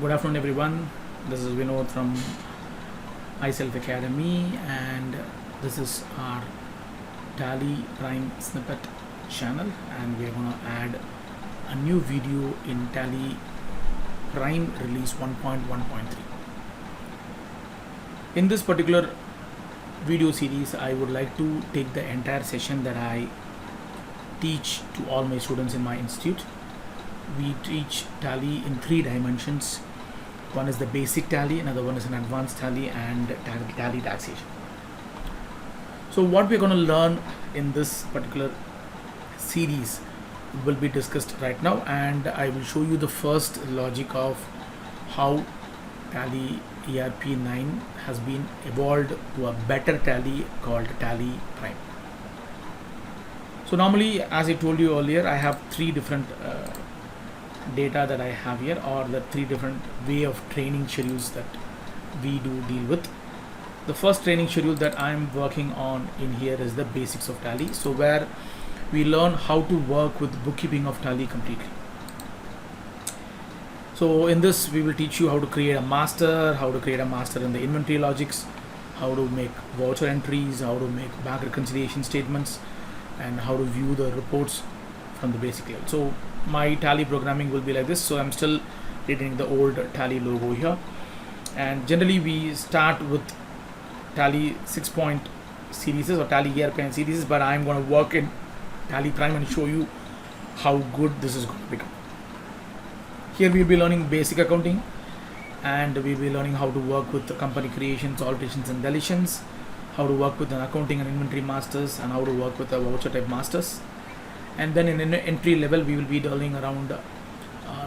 Good afternoon, everyone. This is Vinod from iSelf Academy, and this is our Tally Prime Snippet channel, and we're going to add a new video in Tally Prime Release 1.1.3. In this particular video series, I would like to take the entire session that I teach to all my students in my institute. We teach Tally in 3 dimensions. One is the basic Tally, another one is an advanced Tally, and Tally taxation. So what we're going to learn in this particular series will be discussed right now, and I will show you the first logic of how Tally ERP 9 has been evolved to a better Tally called Tally Prime. So normally, as I told you earlier, I have 3 different data that I have here, or the 3 different way of training schedules that we do deal with. The first training schedule that I am working on in here is the basics of Tally, so where we learn how to work with bookkeeping of Tally completely. So in this we will teach you how to create a master, how to create a master in the inventory logics, how to make voucher entries, how to make bank reconciliation statements, and how to view the reports from the basic level. So my Tally programming will be like this. So I'm still retaining the old Tally logo here, and generally we start with Tally 6 series or Tally ERP series, but I'm going to work in Tally Prime and show you how good this is going to become. Here we'll be learning basic accounting, and we'll be learning how to work with the company creations, alterations and deletions, how to work with an accounting and inventory masters, and how to work with a voucher type masters. And then in entry level we will be dealing around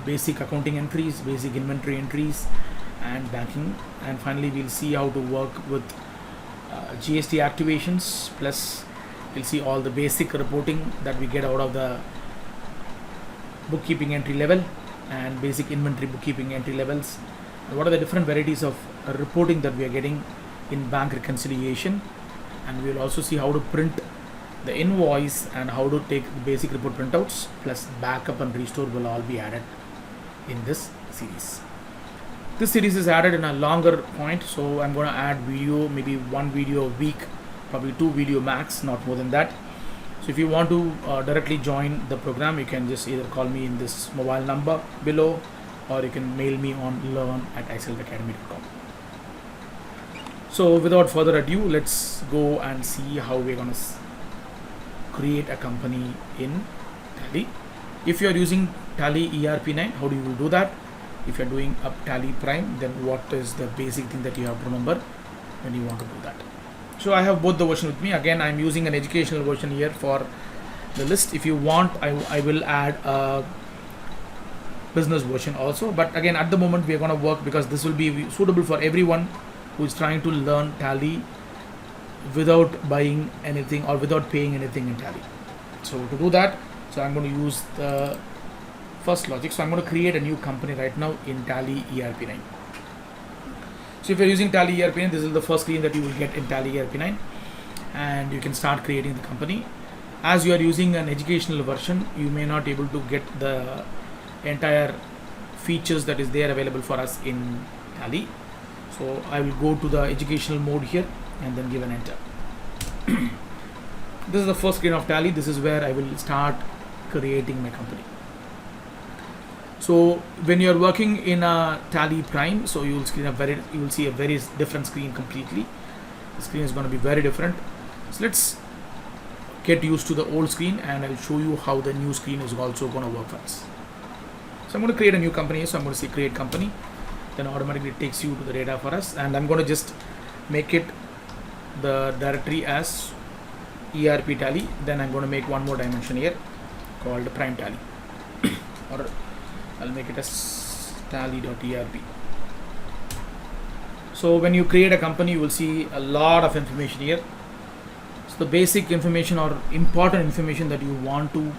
basic accounting entries, basic inventory entries, and banking. And finally we'll see how to work with GST activations, plus we'll see all the basic reporting that we get out of the bookkeeping entry level and basic inventory bookkeeping entry levels, and what are the different varieties of reporting that we are getting in bank reconciliation. And we will also see how to print the invoice and how to take the basic report printouts, plus backup and restore will all be added in this series. This series is added in a longer point, so I'm going to add video, maybe 1 video a week, probably 2 video max, not more than that. So if you want to directly join the program, you can just either call me in this mobile number below, or you can mail me on learn@iselfacademy.com. So without further ado, let's go and see how we're going to create a company in Tally. If you are using Tally ERP 9, how do you do that? If you are doing a Tally Prime, then what is the basic thing that you have to remember when you want to do that? So I have both the version with me. Again, I'm using an educational version here for the list. If you want, I will add a business version also, but again at the moment we are going to work, because this will be suitable for everyone who is trying to learn Tally without buying anything or without paying anything in Tally. So to do that, so I'm going to use the first logic. So I'm going to create a new company right now in Tally ERP 9. So if you're using Tally ERP 9, this is the first screen that you will get in Tally ERP 9, and you can start creating the company. As you are using an educational version, you may not be able to get the entire features that is there available for us in Tally. So I will go to the educational mode here and then give an enter. This is the first screen of Tally. This is where I will start creating my company. So when you are working in a Tally Prime, so you will see a very different screen completely. The screen is going to be very different. So let's get used to the old screen, and I'll show you how the new screen is also going to work for us. So I'm going to create a new company. So I'm going to say create company. Then automatically it takes you to the data for us, and I'm going to just make it the directory as ERP Tally. Then I'm going to make one more dimension here called Prime Tally, or I'll make it as tally.erp. So when you create a company, you will see a lot of information here. So the basic information or important information that you want to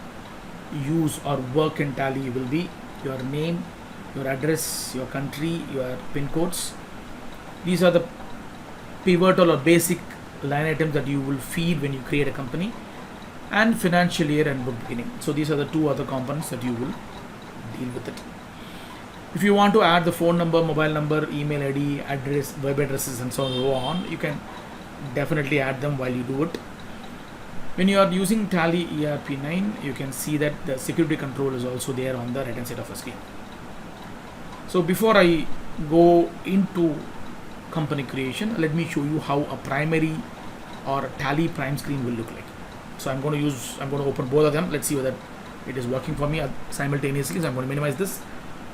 use or work in Tally will be your name, your address, your country, your pin codes. These are the pivotal or basic line items that you will feed when you create a company, and financial year and book beginning. So these are the 2 other components that you will deal with it. If you want to add the phone number, mobile number, email ID, address, web addresses, and so on, you can definitely add them while you do it. When you are using Tally ERP9, you can see that the security control is also there on the right hand side of the screen. So before I go into company creation, let me show you how a primary or Tally Prime screen will look like. So I'm going to open both of them. Let's see whether it is working for me simultaneously. So I'm going to minimize this,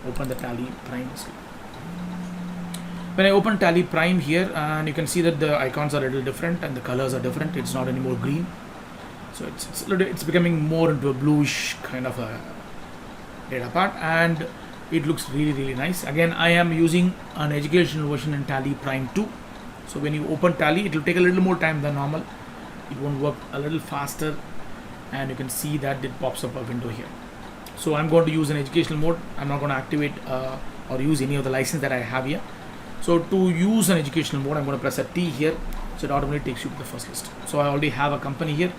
open the Tally Prime screen. When I open Tally Prime here, and you can see that the icons are a little different and the colors are different. It's not anymore green. So it's becoming more into a bluish kind of a data part, and it looks really nice. Again, I am using an educational version in Tally Prime 2. So when you open Tally, it will take a little more time than normal. It won't work a little faster, and you can see that it pops up a window here. So I'm going to use an educational mode. I'm not going to activate or use any of the license that I have here. So to use an educational mode, I'm going to press a T here, so it automatically takes you to the first list. So I already have a company here,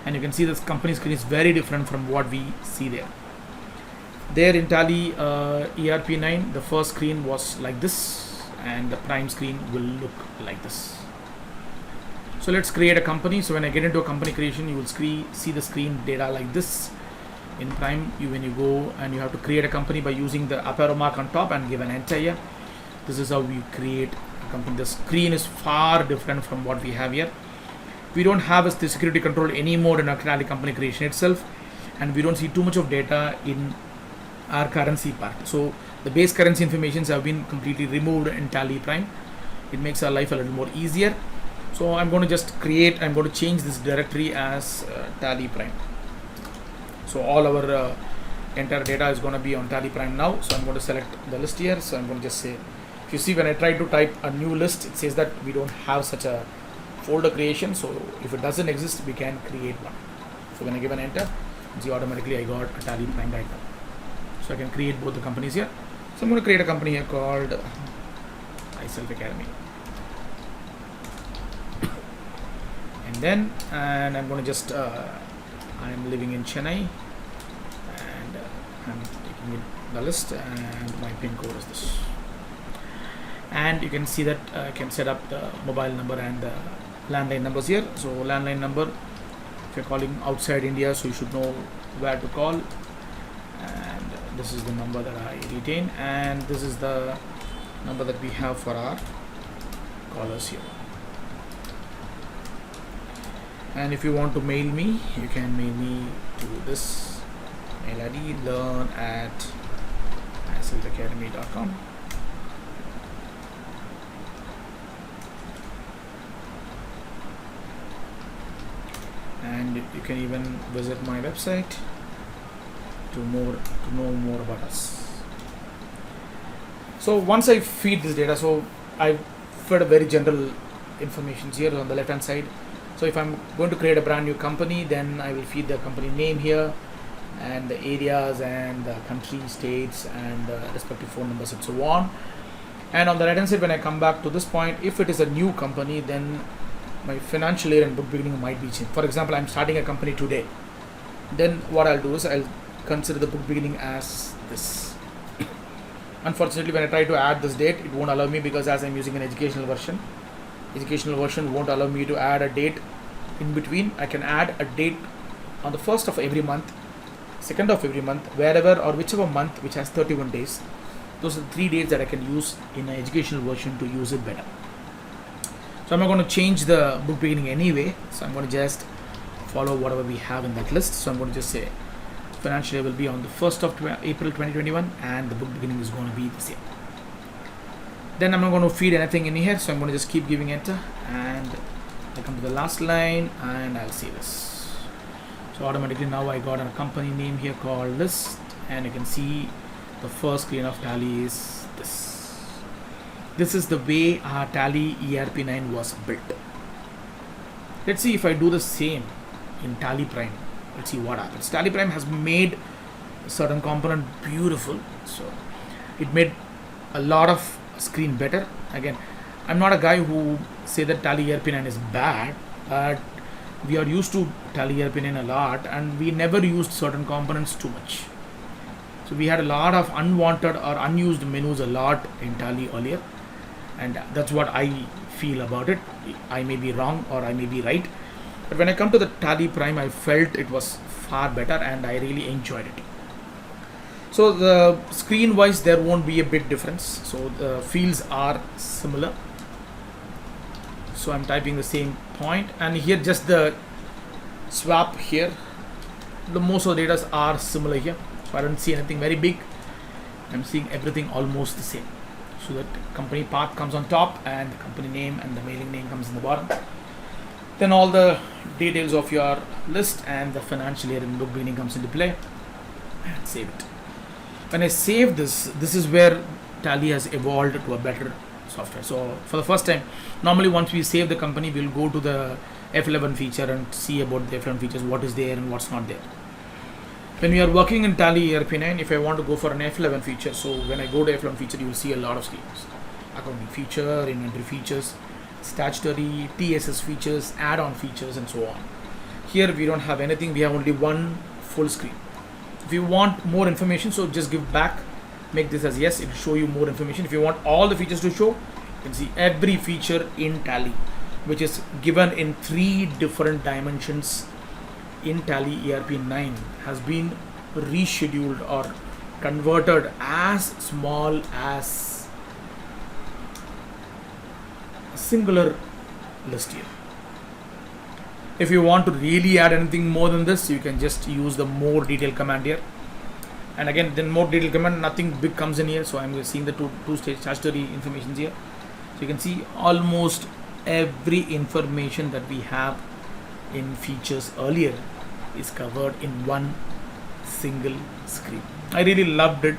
and you can see this company screen is very different from what we see there. There in Tally ERP9, the first screen was like this, and the Prime screen will look like this. So let's create a company. So when I get into a company creation, you will see the screen data like this. In Prime, when you go and you have to create a company by using the up arrow mark on top and give an enter here. This is how we create a company. The screen is far different from what we have here. We don't have the security control anymore in our Tally company creation itself, and we don't see too much of data in our currency part. So the base currency informations have been completely removed in Tally Prime. It makes our life a little more easier. So I'm going to change this directory as Tally Prime. So all our entire data is going to be on Tally Prime now. So I'm going to select the list here. So I'm going to just say, if you see when I try to type a new list, it says that we don't have such a folder creation. So if it doesn't exist, we can create one. So when I give an enter, see automatically I got a Tally Prime right now. So I can create both the companies here. So I'm going to create a company here called iSelf Academy. And I'm going to just I'm living in Chennai, and I'm taking the list, and my pin code is this. And you can see that I can set up the mobile number and the landline numbers here. So landline number, if you're calling outside India, so you should know where to call, and this is the number that I retain, and this is the number that we have for our callers here. And if you want to mail me, you can mail me to this mail ID, learn@iselfacademy.com. And you can even visit my website to know more about us. So once I feed this data, so I fed a very general information here on the left hand side. So if I'm going to create a brand new company, then I will feed the company name here, and the areas and the country, states, and respective phone numbers and so on. And on the right hand side, when I come back to this point, if it is a new company, then my financial year and book beginning might be changed. For example, I'm starting a company today. Then what I'll do is I'll consider the book beginning as this. Unfortunately, when I try to add this date, it won't allow me, because as I'm using an educational version won't allow me to add a date in between. I can add a date on the 1st of every month, 2nd of every month, wherever or whichever month which has 31 days. Those are the 3 dates that I can use in an educational version to use it better. So I'm not going to change the book beginning anyway, so I'm going to just follow whatever we have in that list. So I'm going to just say financial year will be on the 1st of April 2021, and the book beginning is going to be this year. Then I'm not going to feed anything in here, so I'm going to just keep giving enter, and I come to the last line and I'll see this. So automatically now I got a company name here called list, and you can see the first screen of Tally is this. This is the way our Tally ERP9 was built. Let's see if I do the same in Tally Prime. Let's see what happens. Tally Prime has made a certain component beautiful, so it made a lot of screen better. Again, I'm not a guy who say that Tally ERP9 is bad, but we are used to Tally ERP9 a lot, and we never used certain components too much. So we had a lot of unwanted or unused menus a lot in Tally earlier, and that's what I feel about it. I may be wrong or I may be right, but when I come to the Tally Prime, I felt it was far better and I really enjoyed it. So the screen wise there won't be a big difference, so the fields are similar. So I'm typing the same point, and here just the swap here, the most of the data are similar here, so I don't see anything very big. I'm seeing everything almost the same. So that company path comes on top and the company name and the mailing name comes in the bottom. Then all the details of your list and the financial year in book beginning comes into play, and save it. When I save this, this is where Tally has evolved to a better software. So for the first time, normally once we save the company, we'll go to the F11 feature and see about the F11 features, what is there and what's not there. When we are working in Tally ERP9, if I want to go for an F11 feature, so when I go to F11 feature, you will see a lot of screens. Accounting feature, inventory features, statutory, TSS features, add-on features, and so on. Here we don't have anything, we have only one full screen. If you want more information, so just give back, make this as yes, it will show you more information. If you want all the features to show, you can see every feature in Tally, which is given in 3 different dimensions in Tally ERP9, has been rescheduled or converted as small as a singular list here. If you want to really add anything more than this, you can just use the more detail command here. And again, then more detail command, nothing big comes in here. So I'm seeing the two-stage statutory information here. So you can see almost every information that we have in features earlier is covered in one single screen. I really loved it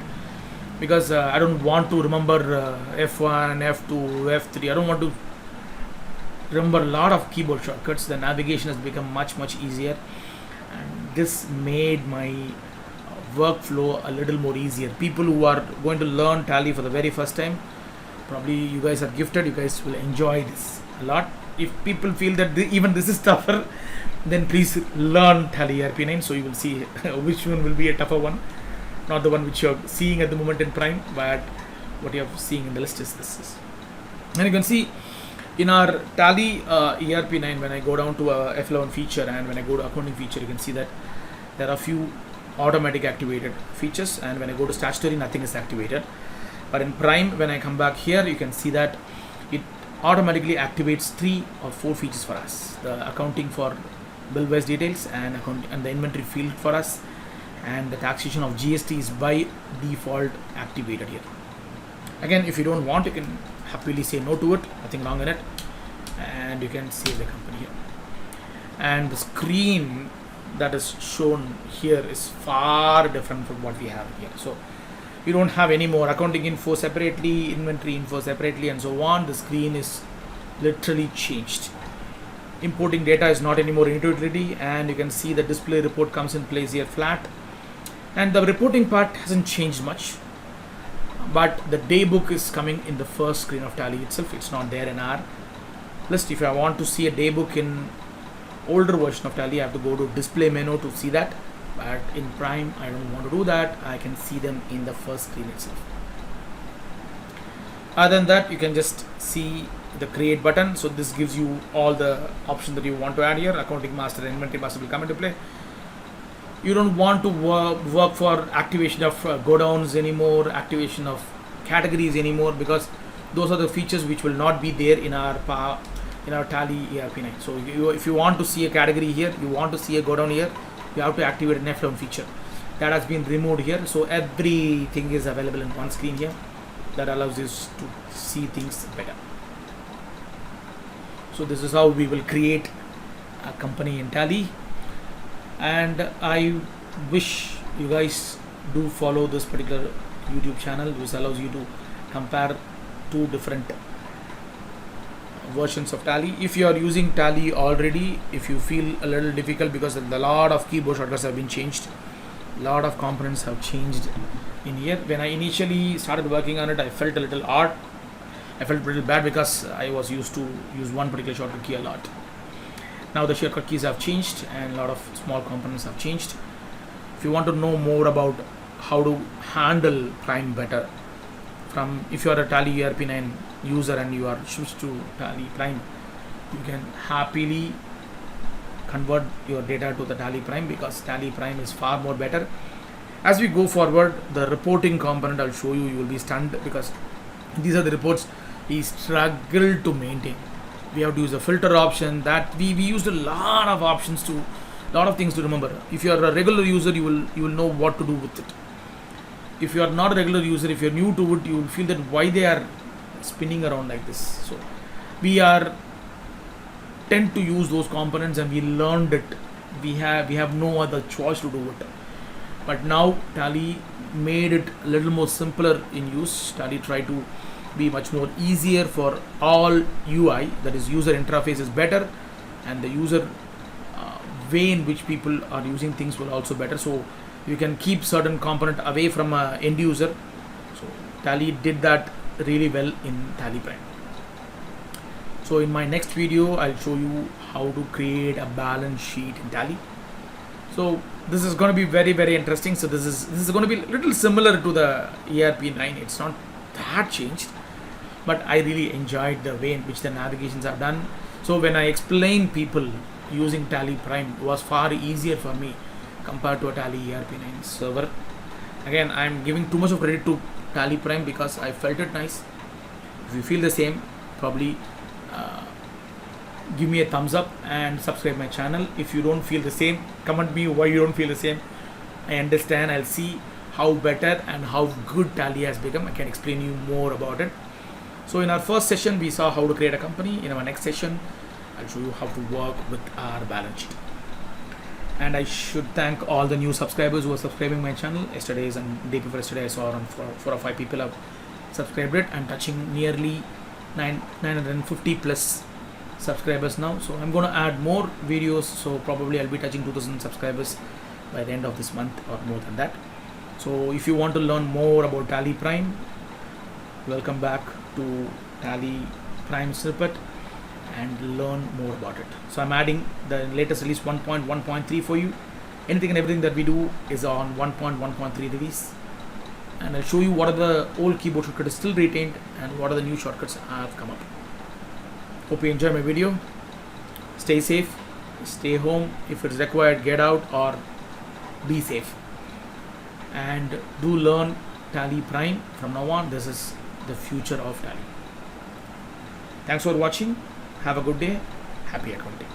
because I don't want to remember F1, F2, F3. I don't want to remember a lot of keyboard shortcuts. The navigation has become much easier, and this made my workflow a little more easier. People who are going to learn Tally for the very first time, probably you guys are gifted, you guys will enjoy this a lot. If people feel that even this is tougher, then please learn Tally ERP9, so you will see which one will be a tougher one, not the one which you're seeing at the moment in Prime, but what you're seeing in the list is this. And you can see in our Tally ERP9, when I go down to a F11 feature and when I go to accounting feature, you can see that there are a few automatic activated features, and when I go to statutory, nothing is activated. But in Prime, when I come back here, you can see that it automatically activates 3 or 4 features for us: the accounting for bill based details and the inventory field for us, and the taxation of GST is by default activated here. Again, if you don't want, you can happily say no to it, nothing wrong in it, and you can save the company here. And the screen that is shown here is far different from what we have here. So you don't have any more accounting info separately, inventory info separately, and so on. The screen is literally changed. Importing data is not anymore intuitively, and you can see the display report comes in place here flat, and the reporting part hasn't changed much, but the daybook is coming in the first screen of Tally itself. It's not there in our list. If I want to see a daybook in older version of Tally, I have to go to display menu to see that, but in Prime I don't want to do that. I can see them in the first screen itself. Other than that, you can just see the create button. So this gives you all the options that you want to add here. Accounting master and inventory master will come into play. You don't want to work for activation of go downs anymore, activation of categories anymore, because those are the features which will not be there in our Tally ERP9. So if you want to see a category here, you want to see a go down here, you have to activate an F11 feature. That has been removed here, so everything is available in one screen here. That allows you to see things better. So this is how we will create a company in Tally, and I wish you guys do follow this particular YouTube channel, which allows you to compare 2 different versions of Tally. If you are using Tally already, if you feel a little difficult because a lot of keyboard shortcuts have been changed, a lot of components have changed in here. When I initially started working on it, I felt a little odd. I felt a little bad because I was used to use one particular shortcut key a lot. Now the shortcut keys have changed and a lot of small components have changed. If you want to know more about how to handle Prime better. From if you are a Tally ERP9 user and you are switched to Tally Prime, you can happily convert your data to the Tally Prime, because Tally Prime is far more better. As we go forward, the reporting component I'll show you, you will be stunned, because these are the reports we struggle to maintain. We have to use a filter option, that we used a lot of options to, lot of things to remember. If you are a regular user, you will know what to do with it. If you are not a regular user, if you're new to it, you will feel that why they are spinning around like this. So we tend to use those components, and we learned it. We have no other choice to do it. But now Tally made it a little more simpler in use. Tally tried to be much more easier for all UI, that is user interface is better, and the user way in which people are using things will also better. So you can keep certain component away from end user. So Tally did that really well in Tally Prime. So in my next video, I'll show you how to create a balance sheet in Tally. So this is going to be very, very interesting. So this is going to be a little similar to the ERP9. It's not that changed, but I really enjoyed the way in which the navigations are done. So when I explain people using Tally Prime, it was far easier for me compared to a Tally ERP9 server. Again, I'm giving too much of credit to Tally Prime because I felt it nice. If you feel the same, probably give me a thumbs up and subscribe my channel. If you don't feel the same, comment me why you don't feel the same. I understand. I'll see how better and how good Tally has become. I can explain you more about it. So in our first session, we saw how to create a company. In our next session, I'll show you how to work with our balance sheet. And I should thank all the new subscribers who are subscribing my channel. Yesterday's and day before yesterday, I saw around 4 or 5 people have subscribed it. I'm touching nearly 950 plus subscribers now. So I'm going to add more videos. So probably I'll be touching 2000 subscribers by the end of this month or more than that. So if you want to learn more about Tally Prime, welcome back to Tally Prime Snippet and learn more about it. So I'm adding the latest release 1.1.3 for you. Anything and everything that we do is on 1.1.3 release, and I'll show you what are the old keyboard shortcuts still retained and what are the new shortcuts have come up. Hope you enjoy my video. Stay safe, stay home. If it's required, get out or be safe, and do learn Tally Prime from now on. This is the future of Tally. Thanks for watching. Have a good day. Happy accounting.